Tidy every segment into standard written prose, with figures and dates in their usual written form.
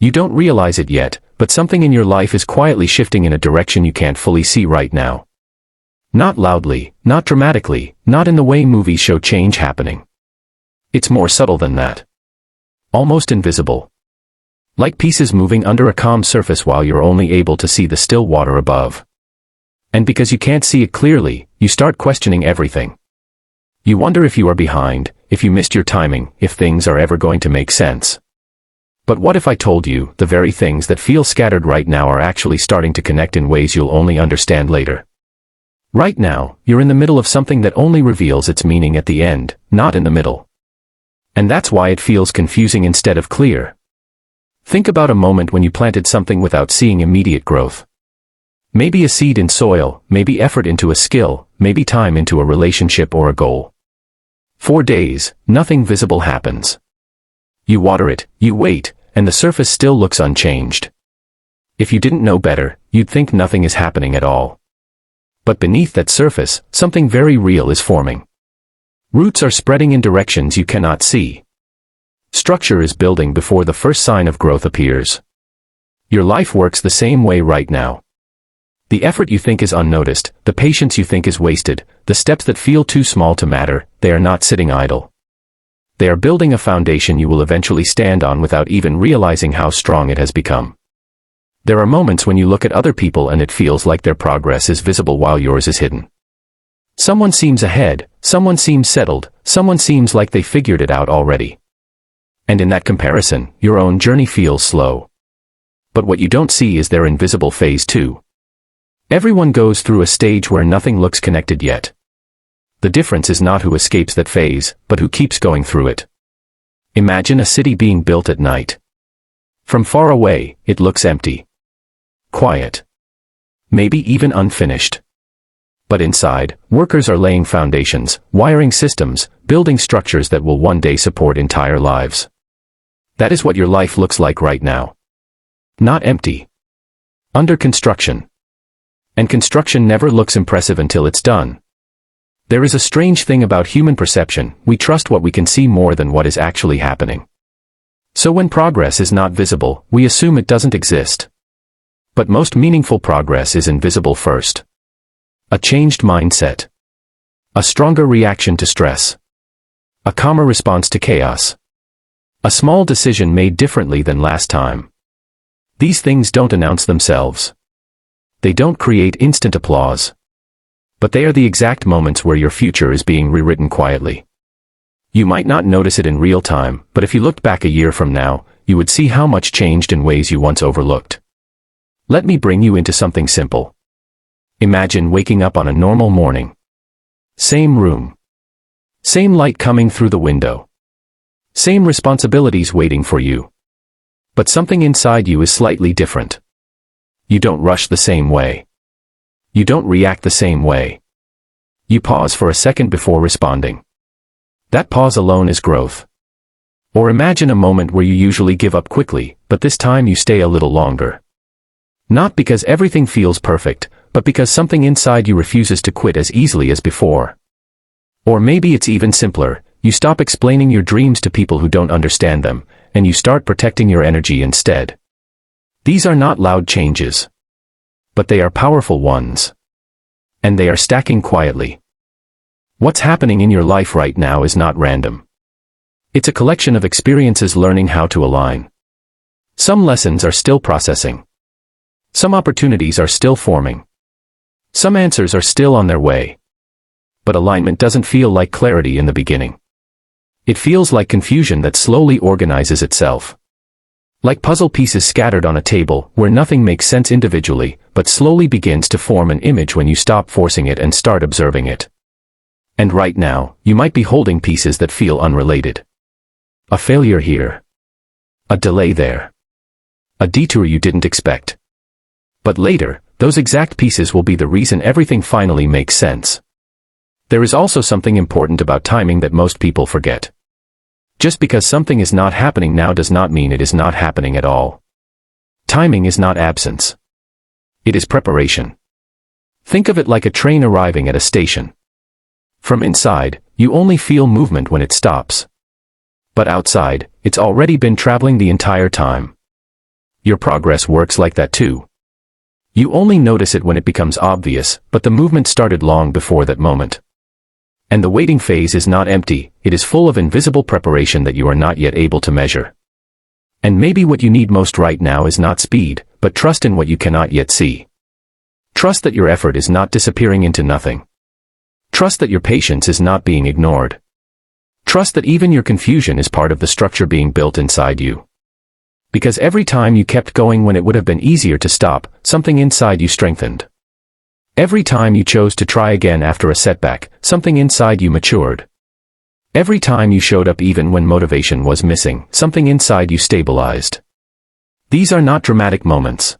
You don't realize it yet, but something in your life is quietly shifting in a direction you can't fully see right now. Not loudly, not dramatically, not in the way movies show change happening. It's more subtle than that. Almost invisible. Like pieces moving under a calm surface while you're only able to see the still water above. And because you can't see it clearly, you start questioning everything. You wonder if you are behind, if you missed your timing, if things are ever going to make sense. But what if I told you, the very things that feel scattered right now are actually starting to connect in ways you'll only understand later? Right now, you're in the middle of something that only reveals its meaning at the end, not in the middle. And that's why it feels confusing instead of clear. Think about a moment when you planted something without seeing immediate growth. Maybe a seed in soil, maybe effort into a skill, maybe time into a relationship or a goal. 4 days, nothing visible happens. You water it, you wait, and the surface still looks unchanged. If you didn't know better, you'd think nothing is happening at all. But beneath that surface, something very real is forming. Roots are spreading in directions you cannot see. Structure is building before the first sign of growth appears. Your life works the same way right now. The effort you think is unnoticed, the patience you think is wasted, the steps that feel too small to matter, they are not sitting idle. They are building a foundation you will eventually stand on without even realizing how strong it has become. There are moments when you look at other people and it feels like their progress is visible while yours is hidden. Someone seems ahead, someone seems settled, someone seems like they figured it out already. And in that comparison, your own journey feels slow. But what you don't see is their invisible phase too. Everyone goes through a stage where nothing looks connected yet. The difference is not who escapes that phase, but who keeps going through it. Imagine a city being built at night. From far away, it looks empty. Quiet. Maybe even unfinished. But inside, workers are laying foundations, wiring systems, building structures that will one day support entire lives. That is what your life looks like right now. Not empty. Under construction. And construction never looks impressive until it's done. There is a strange thing about human perception, we trust what we can see more than what is actually happening. So when progress is not visible, we assume it doesn't exist. But most meaningful progress is invisible first. A changed mindset. A stronger reaction to stress. A calmer response to chaos. A small decision made differently than last time. These things don't announce themselves. They don't create instant applause. But they are the exact moments where your future is being rewritten quietly. You might not notice it in real time, but if you looked back a year from now, you would see how much changed in ways you once overlooked. Let me bring you into something simple. Imagine waking up on a normal morning. Same room. Same light coming through the window. Same responsibilities waiting for you. But something inside you is slightly different. You don't rush the same way. You don't react the same way. You pause for a second before responding. That pause alone is growth. Or imagine a moment where you usually give up quickly, but this time you stay a little longer. Not because everything feels perfect, but because something inside you refuses to quit as easily as before. Or maybe it's even simpler, you stop explaining your dreams to people who don't understand them, and you start protecting your energy instead. These are not loud changes. But they are powerful ones. And they are stacking quietly. What's happening in your life right now is not random. It's a collection of experiences learning how to align. Some lessons are still processing. Some opportunities are still forming. Some answers are still on their way. But alignment doesn't feel like clarity in the beginning. It feels like confusion that slowly organizes itself. Like puzzle pieces scattered on a table where nothing makes sense individually, but slowly begins to form an image when you stop forcing it and start observing it. And right now, you might be holding pieces that feel unrelated. A failure here. A delay there. A detour you didn't expect. But later, those exact pieces will be the reason everything finally makes sense. There is also something important about timing that most people forget. Just because something is not happening now does not mean it is not happening at all. Timing is not absence. It is preparation. Think of it like a train arriving at a station. From inside, you only feel movement when it stops. But outside, it's already been traveling the entire time. Your progress works like that too. You only notice it when it becomes obvious, but the movement started long before that moment. And the waiting phase is not empty, it is full of invisible preparation that you are not yet able to measure. And maybe what you need most right now is not speed, but trust in what you cannot yet see. Trust that your effort is not disappearing into nothing. Trust that your patience is not being ignored. Trust that even your confusion is part of the structure being built inside you. Because every time you kept going when it would have been easier to stop, something inside you strengthened. Every time you chose to try again after a setback, something inside you matured. Every time you showed up even when motivation was missing, something inside you stabilized. These are not dramatic moments.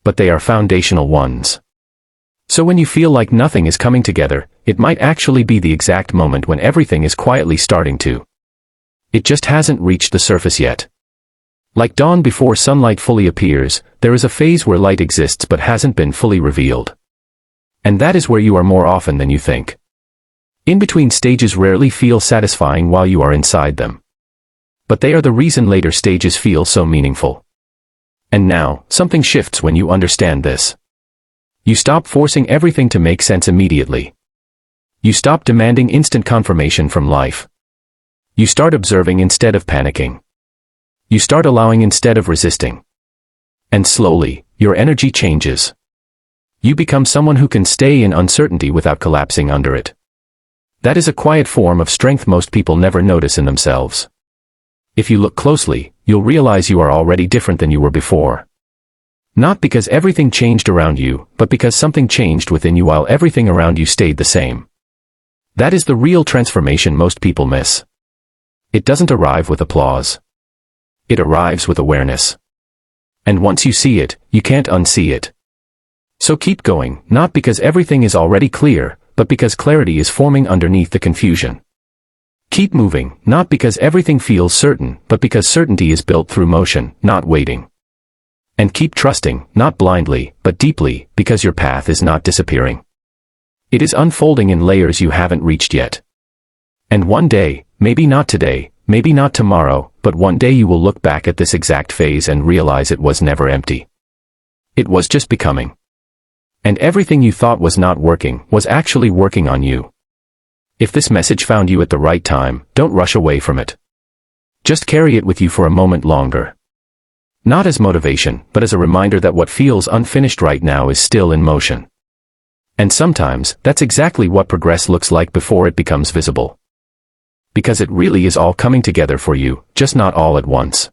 But they are foundational ones. So when you feel like nothing is coming together, it might actually be the exact moment when everything is quietly starting to. It just hasn't reached the surface yet. Like dawn before sunlight fully appears, there is a phase where light exists but hasn't been fully revealed. And that is where you are more often than you think. In-between stages rarely feel satisfying while you are inside them. But they are the reason later stages feel so meaningful. And now, something shifts when you understand this. You stop forcing everything to make sense immediately. You stop demanding instant confirmation from life. You start observing instead of panicking. You start allowing instead of resisting. And slowly, your energy changes. You become someone who can stay in uncertainty without collapsing under it. That is a quiet form of strength most people never notice in themselves. If you look closely, you'll realize you are already different than you were before. Not because everything changed around you, but because something changed within you while everything around you stayed the same. That is the real transformation most people miss. It doesn't arrive with applause. It arrives with awareness. And once you see it, you can't unsee it. So keep going, not because everything is already clear, but because clarity is forming underneath the confusion. Keep moving, not because everything feels certain, but because certainty is built through motion, not waiting. And keep trusting, not blindly, but deeply, because your path is not disappearing. It is unfolding in layers you haven't reached yet. And one day, maybe not today, maybe not tomorrow, but one day you will look back at this exact phase and realize it was never empty. It was just becoming. And everything you thought was not working was actually working on you. If this message found you at the right time, don't rush away from it. Just carry it with you for a moment longer. Not as motivation, but as a reminder that what feels unfinished right now is still in motion. And sometimes, that's exactly what progress looks like before it becomes visible. Because it really is all coming together for you, just not all at once.